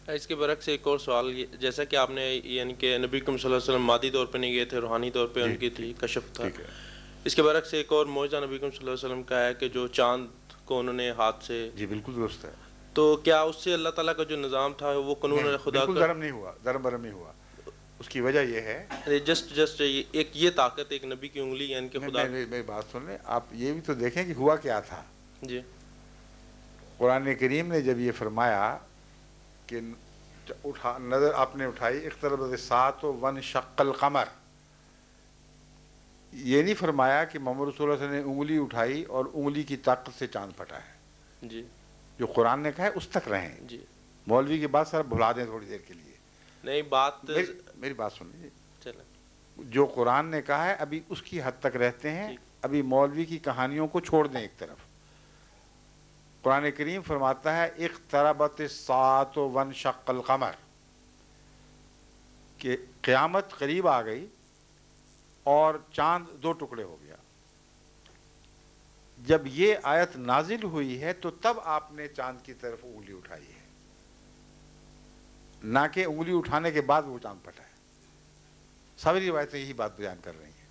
اس کے برعکس ایک اور سوال، جیسا کہ آپ نے یعنی کہ نبی کریم صلی اللہ علیہ وسلم مادی طور پہ نہیں گئے تھے، روحانی طور پہ ان کی تھی، کشف تھا. ٹھیک ہے. اس کے برعکس ایک اور معجزہ نبی کریم صلی اللہ علیہ وسلم کا ہے کہ جو چاند کو انہوں نے ہاتھ سے. جی بالکل درست ہے. تو کیا اس سے اللہ تعالیٰ کا جو نظام تھا وہ قانون نہیں خدا بالکل کا دھرم نہیں ہوا، دھرم برم نہیں ہوا. اس کی وجہ یہ ہے، جسٹ ایک یہ طاقت ایک نبی کی انگلی یعنی کہ خدا. میری بات سن لیں آپ، یہ بھی تو دیکھیں کہ ہوا کیا تھا. جی قرآن کریم نے جب یہ فرمایا کہ نظر آپ نے اٹھائی، اقتربت الساعۃ وانشق القمر، یہ نہیں فرمایا کہ محمد رسول اللہ صلی اللہ علیہ وسلم نے انگلی اٹھائی اور انگلی کی طاقت سے چاند پھٹا ہے. جی جو قرآن نے کہا ہے اس تک رہیں. جی مولوی کی بات سر بھلا دیں تھوڑی دیر کے لیے. نہیں بات میری بات سن لیجیے. چلیں. جو قرآن نے کہا ہے ابھی اس کی حد تک رہتے ہیں. ابھی مولوی کی کہانیوں کو چھوڑ دیں ایک طرف. قرآن کریم فرماتا ہے اقتربت الساعۃ وانشق القمر، کہ قیامت قریب آ گئی اور چاند دو ٹکڑے ہو گیا. جب یہ آیت نازل ہوئی ہے تو تب آپ نے چاند کی طرف انگلی اٹھائی ہے، نہ کہ انگلی اٹھانے کے بعد وہ چاند پھٹا ہے. ساری روایتیں یہی بات بیان کر رہی ہیں.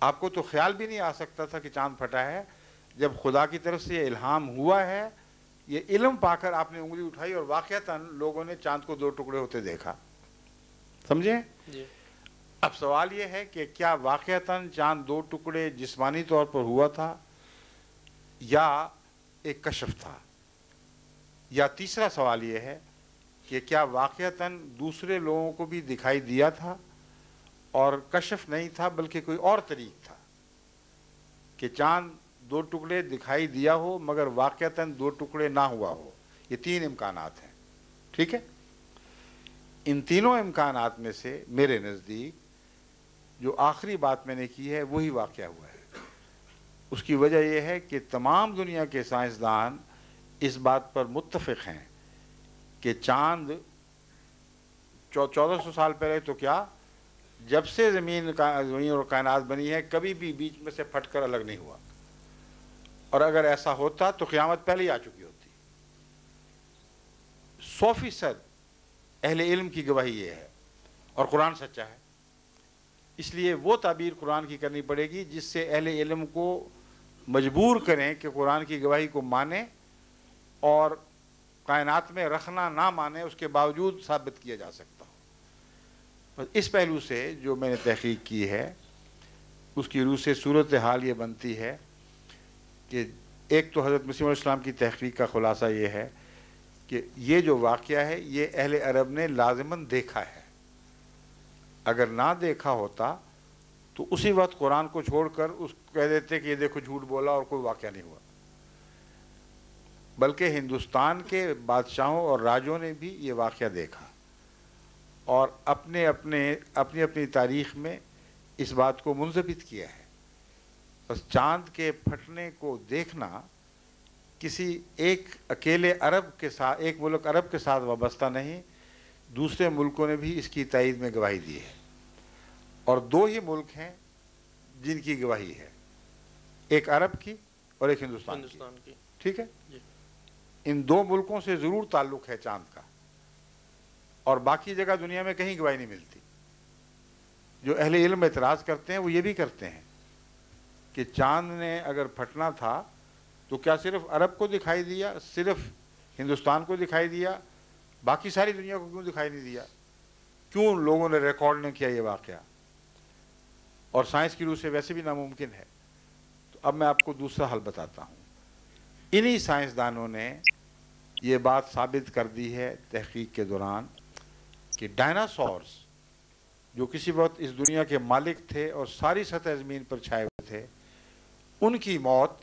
آپ کو تو خیال بھی نہیں آ سکتا تھا کہ چاند پھٹا ہے. جب خدا کی طرف سے یہ الہام ہوا ہے، یہ علم پا کر آپ نے انگلی اٹھائی اور واقعتاً لوگوں نے چاند کو دو ٹکڑے ہوتے دیکھا. سمجھیں؟ جی اب سوال یہ ہے کہ کیا واقعتاً چاند دو ٹکڑے جسمانی طور پر ہوا تھا یا ایک کشف تھا؟ یا تیسرا سوال یہ ہے کہ کیا واقعتاً دوسرے لوگوں کو بھی دکھائی دیا تھا اور کشف نہیں تھا بلکہ کوئی اور طریق تھا کہ چاند دو ٹکڑے دکھائی دیا ہو مگر واقعتاً دو ٹکڑے نہ ہوا ہو؟ یہ تین امکانات ہیں. ٹھیک ہے. ان تینوں امکانات میں سے میرے نزدیک جو آخری بات میں نے کی ہے وہی واقعہ ہوا ہے. اس کی وجہ یہ ہے کہ تمام دنیا کے سائنسدان اس بات پر متفق ہیں کہ چاند 1400 سال پہلے تو کیا، جب سے زمین اور کائنات بنی ہے کبھی بھی بیچ میں سے پھٹ کر الگ نہیں ہوا. اور اگر ایسا ہوتا تو قیامت پہلے ہی آ چکی ہوتی. 100% اہل علم کی گواہی یہ ہے اور قرآن سچا ہے. اس لیے وہ تعبیر قرآن کی کرنی پڑے گی جس سے اہل علم کو مجبور کریں کہ قرآن کی گواہی کو مانیں اور کائنات میں رکھنا نہ مانے اس کے باوجود ثابت کیا جا سکتا ہو. بس اس پہلو سے جو میں نے تحقیق کی ہے اس کی روح سے صورتحال یہ بنتی ہے کہ ایک تو حضرت مسیح علیہ السلام کی تحقیق کا خلاصہ یہ ہے کہ یہ جو واقعہ ہے یہ اہل عرب نے لازماً دیکھا ہے. اگر نہ دیکھا ہوتا تو اسی وقت قرآن کو چھوڑ کر اس کہہ دیتے کہ یہ دیکھو جھوٹ بولا اور کوئی واقعہ نہیں ہوا. بلکہ ہندوستان کے بادشاہوں اور راجوں نے بھی یہ واقعہ دیکھا اور اپنی اپنی تاریخ میں اس بات کو منضبط کیا ہے. بس چاند کے پھٹنے کو دیکھنا کسی ایک اکیلے عرب کے ساتھ، ایک ملک عرب کے ساتھ وابستہ نہیں، دوسرے ملکوں نے بھی اس کی تائید میں گواہی دی ہے. اور دو ہی ملک ہیں جن کی گواہی ہے، ایک عرب کی اور ایک ہندوستان کی. ٹھیک ہے. ان دو ملکوں سے ضرور تعلق ہے چاند کا، اور باقی جگہ دنیا میں کہیں گواہی نہیں ملتی. جو اہل علم اعتراض کرتے ہیں وہ یہ بھی کرتے ہیں کہ چاند نے اگر پھٹنا تھا تو کیا صرف عرب کو دکھائی دیا، صرف ہندوستان کو دکھائی دیا، باقی ساری دنیا کو کیوں دکھائی نہیں دیا؟ کیوں لوگوں نے ریکارڈ نہیں کیا یہ واقعہ؟ اور سائنس کی روح سے ویسے بھی ناممکن ہے. تو اب میں آپ کو دوسرا حل بتاتا ہوں. انہی سائنسدانوں نے یہ بات ثابت کر دی ہے تحقیق کے دوران کہ ڈائناسورس جو کسی وقت اس دنیا کے مالک تھے اور ساری سطح زمین پر چھائے ہوئے تھے، ان کی موت